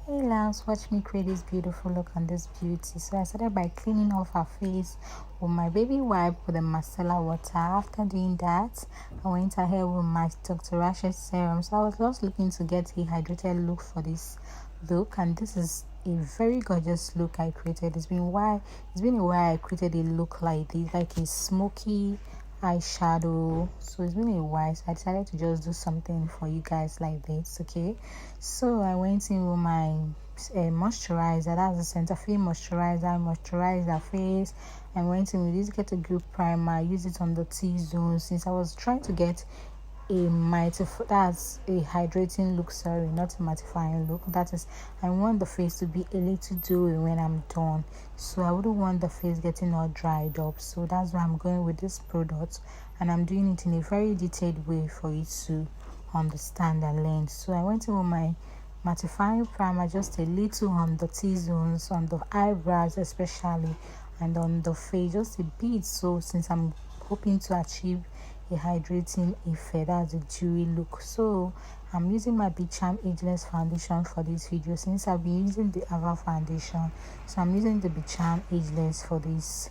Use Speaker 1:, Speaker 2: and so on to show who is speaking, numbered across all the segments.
Speaker 1: Hey loves, watch me create this beautiful look on this beauty. So I started by cleaning off her face with my baby wipe with a micellar water. After doing that, I went ahead with my Dr. Rash's serum. So I was just looking to get a hydrated look for this look, and this is a very gorgeous look I created. It's been a while I created a look like this, like a smoky eyeshadow. So it's been a while, so I decided to just do something for you guys like this. Okay, so I went in with my moisturizer. That's the Cetaphil moisturizer. Moisturized her face. I went in with this Get a Grip primer. I used it on the T-zone since I was trying to get that's a hydrating look, sorry, not a mattifying look. That is, I want the face to be a little dewy when I'm done, so I wouldn't want the face getting all dried up. So that's why I'm going with this product, and I'm doing it in a very detailed way for you to understand and learn. So I went in with my mattifying primer, just a little on the T-zones, on the eyebrows especially, and on the face just a bit. So since I'm hoping to achieve a hydrating effect, that's a dewy look, so I'm using my Big Charm Ageless foundation for this video. Since I've been using the Avour foundation, so I'm using the Big Charm Ageless for this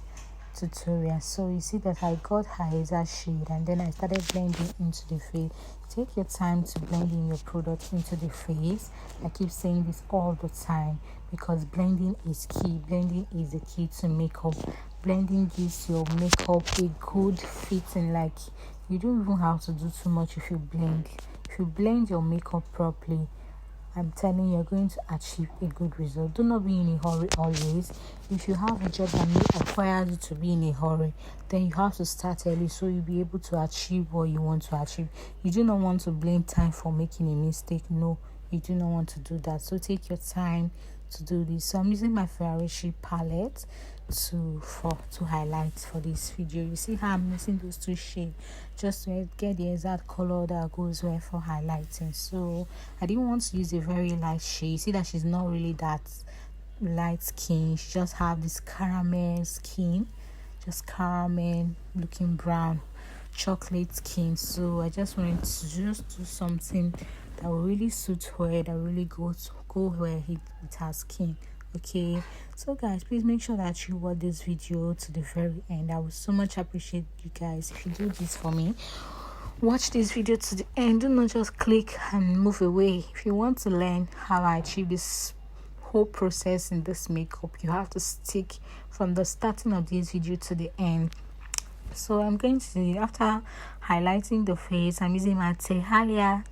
Speaker 1: tutorial. So you see that I got her exact shade, and then I started blending into the face. Take your time to blend in your product into the face. I keep saying this all the time because blending is key. Blending is the key to makeup. Blending gives your makeup a good fitting. Like, you don't even have to do too much if you blend. If you blend your makeup properly, I'm telling you, you're going to achieve a good result. Do not be in a hurry always. If you have a job that requires you to be in a hurry, then you have to start early so you'll be able to achieve what you want to achieve. You do not want to blame time for making a mistake. No, you do not want to do that. So take your time to do this. So I'm using my Ferarucci palette to highlight for this video. You see how I'm mixing those two shades just to get the exact color that goes well for highlighting. So I didn't want to use a very light shade. You see that she's not really that light skin. She just have this caramel skin, just caramel looking brown chocolate skin. So I just wanted to just do something that will really suit her, that really go where with her skin. Okay, so guys, please make sure that you watch this video to the very end. I would so much appreciate you guys if you do this for me. Watch this video to the end. Do not just click and move away. If you want to learn how I achieve this whole process in this makeup, you have to stick from the starting of this video to the end. So I'm going to, after highlighting the face, I'm using my Tehalia,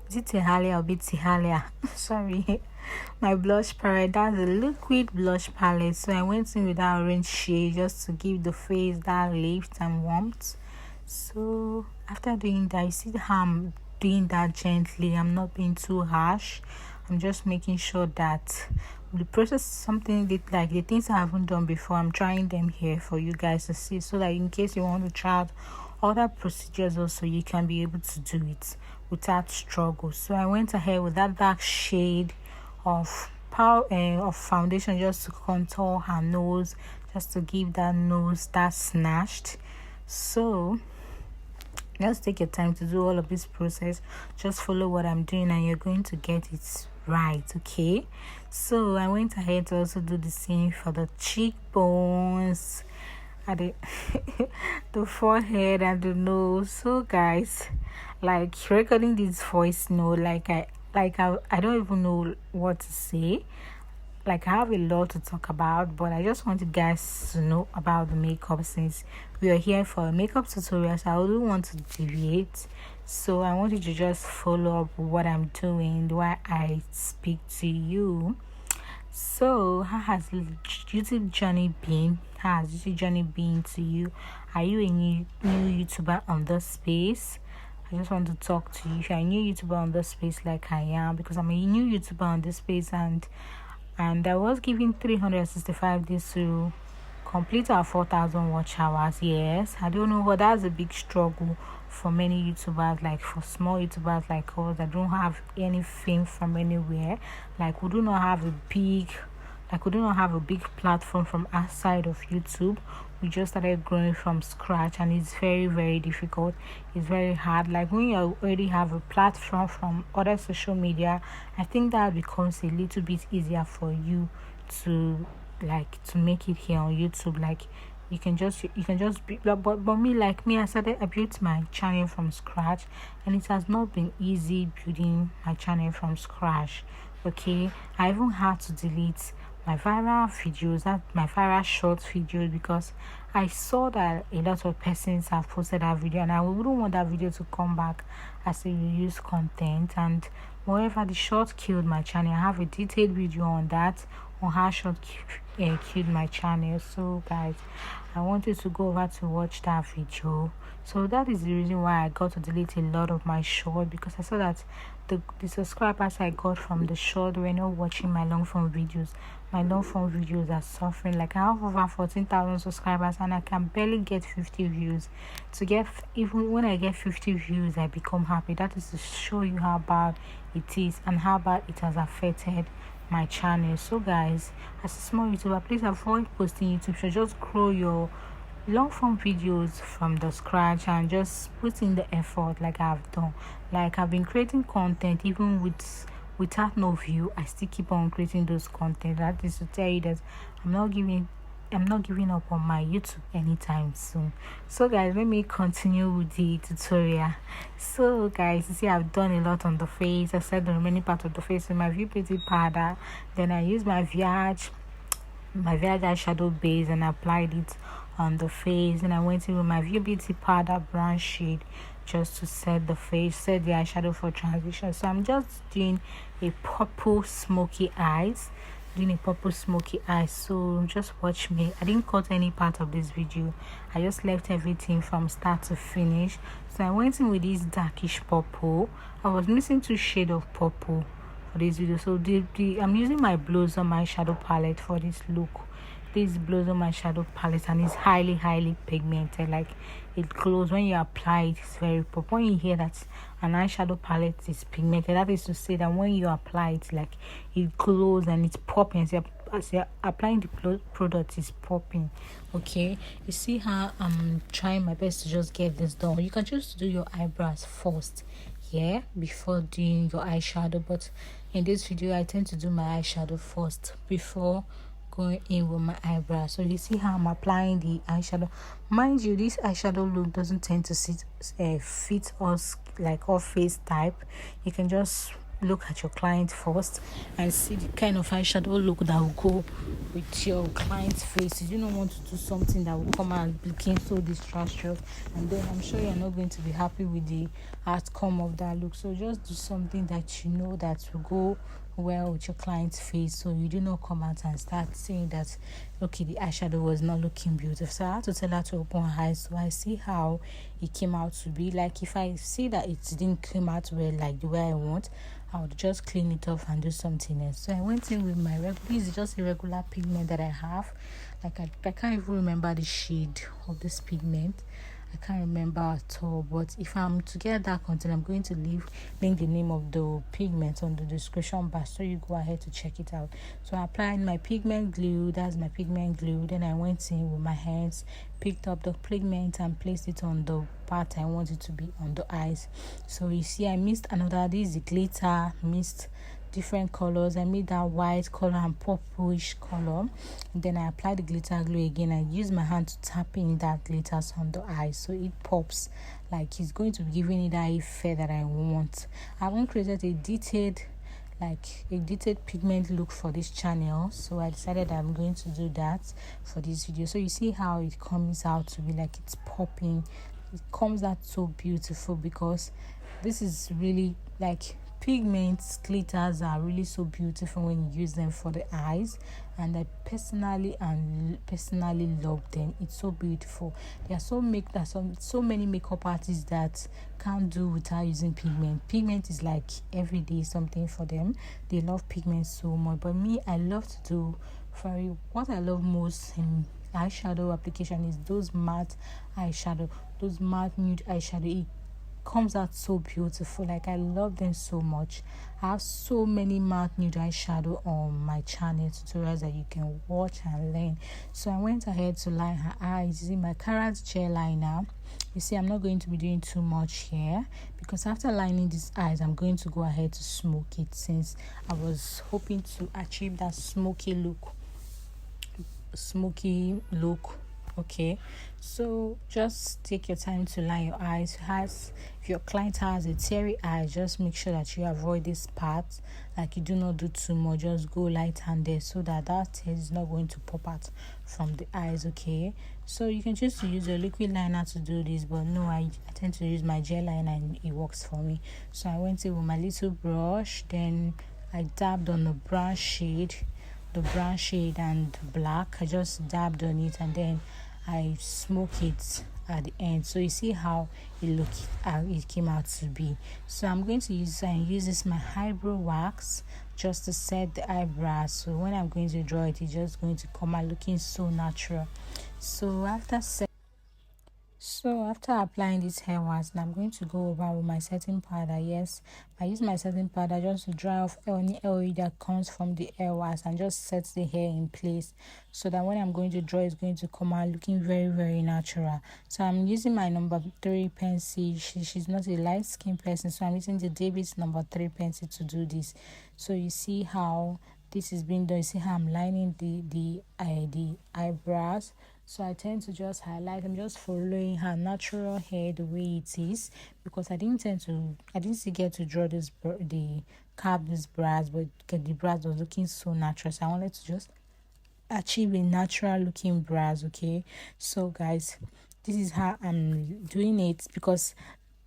Speaker 1: is it Tehalia or be Tehalia? Sorry, my blush palette. That's a liquid blush palette. So I went in with that orange shade just to give the face that lift and warmth. So after doing that, you see how I'm doing that gently. I'm not being too harsh. I'm just making sure that the process is something that, like the things I haven't done before, I'm trying them here for you guys to see, so that in case you want to try out other procedures also, you can be able to do it without struggle. So I went ahead with that dark shade of foundation just to contour her nose, just to give that nose that snatched. So just take your time to do all of this process. Just follow what I'm doing and you're going to get it right. Okay, so I went ahead to also do the same for the cheekbones and the forehead and the nose. So guys, like recording this voice note, I don't even know what to say. Like, I have a lot to talk about, but I just want you guys to know about the makeup. Since we are here for a makeup tutorial, so I wouldn't want to deviate. So I want you to just follow up what I'm doing while I speak to you. So how has YouTube journey been? How has YouTube journey been to you? Are you a new YouTuber on this space? I just want to talk to you. If you're a new YouTuber on this space like I am, because I'm a new YouTuber on this space, and I was given 365 days to complete our 4,000 watch hours. Yes, I don't know, but that's a big struggle for many YouTubers, like for small YouTubers like us that don't have any fame from anywhere. Like, we do not have a big platform from outside of YouTube. we just started growing from scratch, and it's very difficult. It's very hard. Like when you already have a platform from other social media, I think that becomes a little bit easier for you to to make it here on YouTube. Like you can just be, but me, like me, I built my channel from scratch, and it has not been easy building my channel from scratch. Okay, I even had to delete my viral videos, that my viral short videos, because I saw that a lot of persons have posted that video, and I wouldn't want that video to come back as a reused content. And moreover, the short killed my channel. I have a detailed video on that, on how short killed my channel. So guys, I want you to go over to watch that video. So that is the reason why I got to delete a lot of my short, because I saw that the subscribers I got from the short were not watching my long form videos. My long form videos are suffering. Like I have over 14,000 subscribers, and I can barely get 50 views. To get, even when I get 50 views, I become happy. That is to show you how bad it is and how bad it has affected my channel. So guys, as a small YouTuber, please avoid posting YouTube. So just grow your long form videos from the scratch and just put in the effort like I've done. Like I've been creating content even without no view. I still keep on creating those content. That is to tell you that I'm not giving up on my YouTube anytime soon. So guys, let me continue with the tutorial. So guys, you see I've done a lot on the face. I set the remaining part of the face with my View Beauty powder. Then I used my Viage eyeshadow base and applied it on the face. And I went in with my View Beauty powder brown shade just to set the face, set the eyeshadow for transition. So I'm just doing a purple smoky eyes. So just watch me. I didn't cut any part of this video. I just left everything from start to finish. So I went in with this darkish purple. I was missing 2 shades of purple for this video. So I'm using my Blossom eyeshadow palette for this look. This Blossom eyeshadow palette, and it's highly pigmented. Like it glows when you apply it. It's very pop. When you hear that an eyeshadow palette is pigmented, that is to say that when you apply it, like it glows and it's popping. As you're applying the product, is popping. Okay, you see how I'm trying my best to just get this done. You can just do your eyebrows first here before doing your eyeshadow, but in this video I tend to do my eyeshadow first before going in with my eyebrows. So you see how I'm applying the eyeshadow. Mind you, this eyeshadow look doesn't tend to fit us like our face type. You can just look at your client first and see the kind of eyeshadow look that will go with your client's face. You don't want to do something that will come out looking so distracted, and then I'm sure you're not going to be happy with the outcome of that look. So just do something that you know that will go well with your client's face, so you do not come out and start saying that okay, the eyeshadow was not looking beautiful. So I had to tell her to open her eyes, so I see how it came out to be. Like if I see that it didn't come out well, like the way I want, I would just clean it off and do something else. So I went in with my this is just a regular pigment that I have. Like I can't even remember the shade of this pigment. I can't remember at all, but if I'm to get that content, I'm going to link the name of the pigment on the description box, so you go ahead to check it out. So I applied my pigment glue. That's my pigment glue. Then I went in with my hands, picked up the pigment and placed it on the part I want it to be on the eyes. So you see I mixed another, this is the glitter, mixed different colors. I made that white color and purplish color, and then I applied the glitter glue again. I used my hand to tap in that glitters on the eyes so it pops, like it's going to be giving it that effect that I want. I haven't created a detailed pigment look for this channel, so I decided I'm going to do that for this video. So you see how it comes out to be, like it's popping. It comes out so beautiful because this is really like pigments, glitters are really so beautiful when you use them for the eyes, and I personally love them. It's so beautiful. There are so many makeup artists that can't do without using pigment is like everyday something for them. They love pigment so much, but me, I love to do what I love most in eyeshadow application is those matte eyeshadow, those matte nude eyeshadow. It comes out so beautiful. Like, I love them so much. I have so many matte nude eyeshadow on my channel tutorials that you can watch and learn. So I went ahead to line her eyes using my Karite gel liner. You see, I'm not going to be doing too much here because after lining these eyes, I'm going to go ahead to smoke it, since I was hoping to achieve that smoky look. Okay, so just take your time to line your eyes. If your client has a teary eye, just make sure that you avoid this part. Like, you do not do too much, just go light-handed so that tear is not going to pop out from the eyes. Okay, so you can choose to use a liquid liner to do this, but no, I tend to use my gel liner and it works for me. So I went in with my little brush, then I dabbed on the brown shade and black. I just dabbed on it and then I smoke it at the end. So you see how it came out to be. So I'm going to use this my eyebrow wax just to set the eyebrows. So when I'm going to draw it, it's just going to come out looking so natural. So after applying this hair wax, I'm going to go over with my setting powder. Yes, I use my setting powder just to dry off any oil that comes from the hair wax and just set the hair in place, so that when I'm going to draw, it's going to come out looking very, very natural. So I'm using my number 3 pencil. She's not a light skin person, so I'm using the David's number 3 pencil to do this. So you see how this is being done. You see how I'm lining the eyebrows. So I tend to just highlight. I'm just following her natural hair the way it is, because I didn't still get to draw this these brows, but the brows was looking so natural. So I wanted to just achieve a natural looking brows. Okay, so guys, this is how I'm doing it, because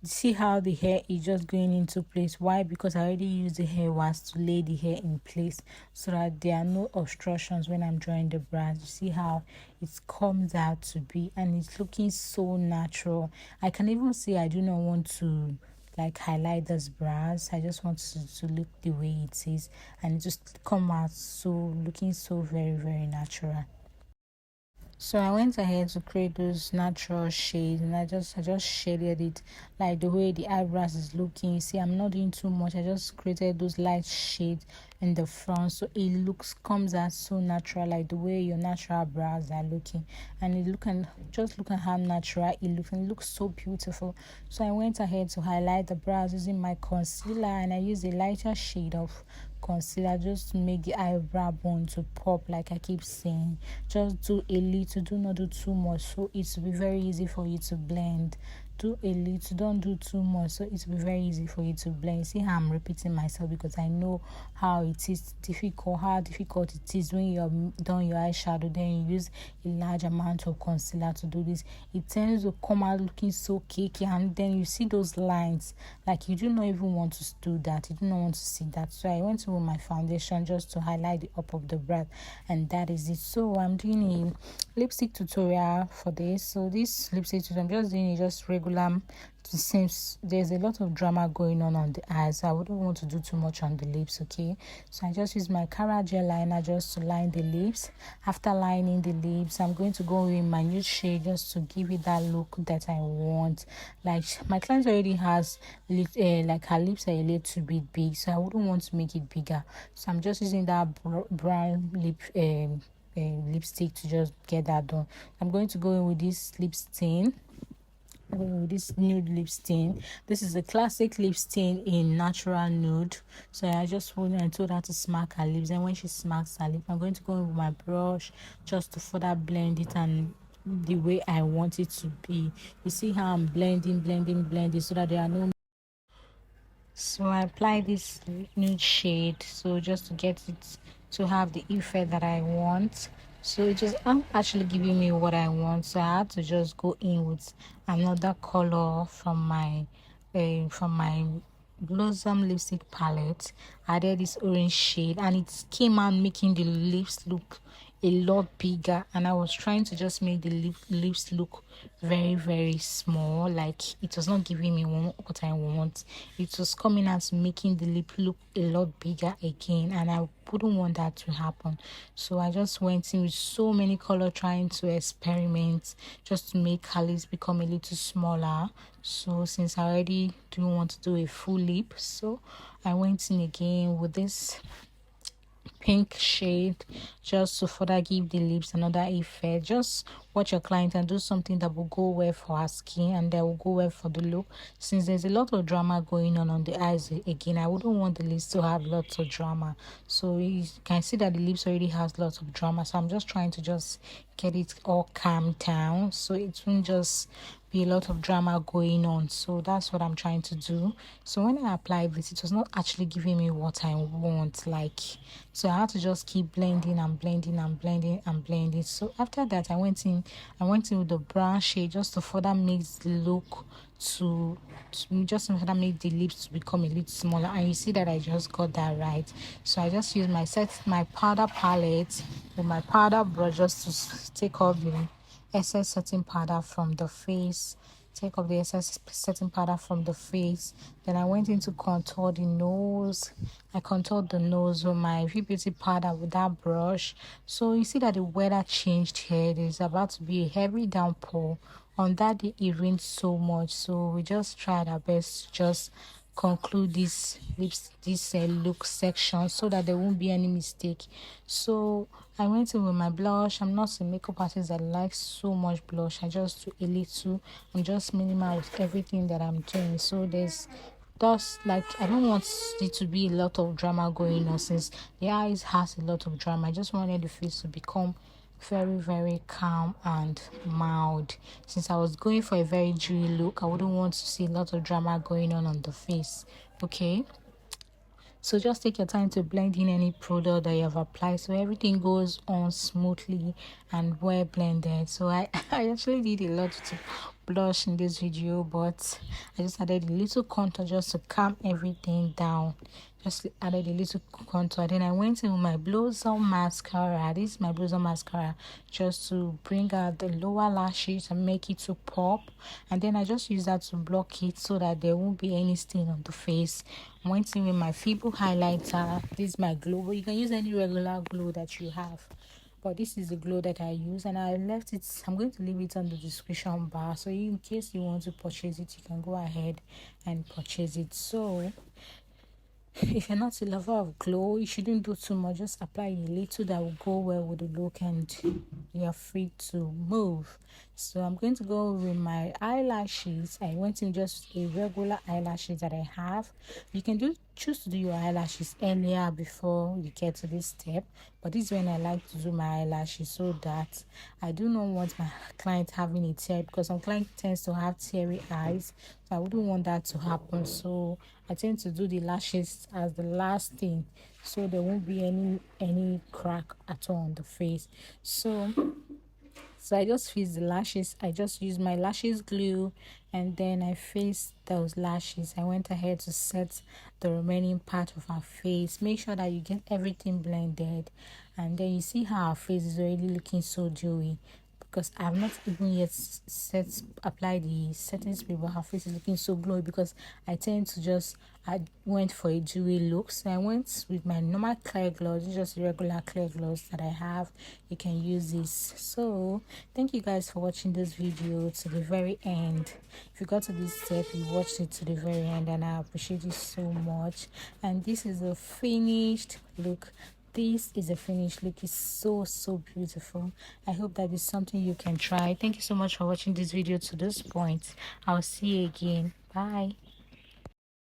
Speaker 1: see how the hair is just going into place. Why? Because I already used the hair wax to lay the hair in place so that there are no obstructions when I'm drawing the brows. You see how it comes out to be, and it's looking so natural. I can even say I do not want to like highlight those brows. I just want to look the way it is, and it just come out so looking so very, very natural. So I went ahead to create those natural shades, and I just shaded it like the way the eyebrows is looking. You see, I'm not doing too much. I just created those light shades in the front, so it comes out so natural, like the way your natural brows are looking. And look at how natural it looks so beautiful. So I went ahead to highlight the brows using my concealer, and I used a lighter shade of concealer just to make the eyebrow bone to pop. Like I keep saying, just do a little, do not do too much, so it will be very easy for you to blend. Do a little, don't do too much, so it will be very easy for you to blend. See how I'm repeating myself, because I know how it is how difficult it is when you're done your eyeshadow, then you use a large amount of concealer to do this. It tends to come out looking so cakey, and then you see those lines, like you do not even want to do that. You do not want to see that. So I went with my foundation just to highlight the up of the brow, and that is it. So I'm doing a lipstick tutorial for this. So this lipstick tutorial, I'm just doing it just regular, since there's a lot of drama going on the eyes, so I wouldn't want to do too much on the lips. Okay, so I just use my Karite gel liner just to line the lips. After lining the lips, I'm going to go in my nude shade just to give it that look that I want. Like my client already has like her lips are a little bit big, so I wouldn't want to make it bigger. So I'm just using that brown lipstick to just get that done. I'm going to go in with this lip stain. This nude lip stain. This is a classic lip stain in natural nude. So I just went and told her to smack her lips, and when she smacks her lip, I'm going to go in with my brush just to further blend it and the way I want it to be. You see how I'm blending so that there are no. So I apply this nude shade, so just to get it to have the effect that I want. So it just actually giving me what I want, so I had to just go in with another color from my Blossom lipstick palette. I added this orange shade, and it came out making the lips look a lot bigger, and I was trying to just make the lips look very very small. Like it was not giving me what I want. It was coming out making the lip look a lot bigger again, and I wouldn't want that to happen. So I just went in with so many color, trying to experiment just to make her lips become a little smaller. So since I already didn't want to do a full lip, so I went in again with this pink shade just to further give the lips another effect. Just watch your client and do something that will go well for her skin and that will go well for the look. Since there's a lot of drama going on the eyes again, I wouldn't want the lips to have lots of drama. So you can see that the lips already has lots of drama, so I'm just trying to just get it all calmed down so it won't just be a lot of drama going on. So that's what I'm trying to do. So when I applied this, it was not actually giving me what I want, like, so I had to just keep blending and blending and blending and blending. So after that, I went in with the brown shade just to further make the look to just to further make the lips to become a little smaller. And you see that I just got that right. So I just used my powder palette with my powder brush just to take off the excess setting powder from the face. Take off the excess setting powder from the face. Then I went in to contour the nose. I contoured the nose with my V-Beauty powder with that brush. So you see that the weather changed here. There's about to be a heavy downpour. On that day it rained so much, so we just tried our best to just conclude this look section so that there won't be any mistake. So I went in with my blush. I'm not a makeup artist that likes so much blush. I just do a little. I'm just minimal with everything that I'm doing. So there's just like, I don't want it to be a lot of drama going on since the eyes has a lot of drama. I just wanted the face to become very very calm and mild. Since I was going for a very dewy look, I wouldn't want to see a lot of drama going on the face. Okay, so just take your time to blend in any product that you have applied so everything goes on smoothly and well blended. So I actually did a lot to blush in this video, but I just added a little contour just to calm everything down. Just added a little contour. Then I went in with my Blossom mascara. This is my Blossom mascara just to bring out the lower lashes and make it to pop. And then I just use that to block it so that there won't be any stain on the face. I went in with my Favour highlighter. This is my Glowy. You can use any regular glue that you have, but this is the glue that I use, and I left it. I'm going to leave it on the description bar, so in case you want to purchase it, you can go ahead and purchase it. So if you're not a lover of glow, you shouldn't do too much. Just apply a little that will go well with the look and you're free to move. So I'm going to go with my eyelashes. I went in just a regular eyelashes that I have. You can choose to do your eyelashes earlier before you get to this step, but this is when I like to do my eyelashes so that I do not want my client having a tear, because some client tends to have teary eyes, so I wouldn't want that to happen. So I tend to do the lashes as the last thing so there won't be any crack at all on the face. So I just fix the lashes. I just use my lashes glue and then I face those lashes. I went ahead to set the remaining part of our face. Make sure that you get everything blended, and then you see how our face is already looking so dewy, because I have not even yet applied the setting spray, but her face is looking so glowy because I tend to I went for a dewy look. So I went with my normal clear gloss, just regular clear gloss that I have. You can use this. So thank you guys for watching this video to the very end. If you got to this step, you watched it to the very end, and I appreciate it so much. And this is a finished look. This is a finished look. It's so beautiful. I hope that is something you can try. Thank you so much for watching this video to this point. I'll see you again. Bye.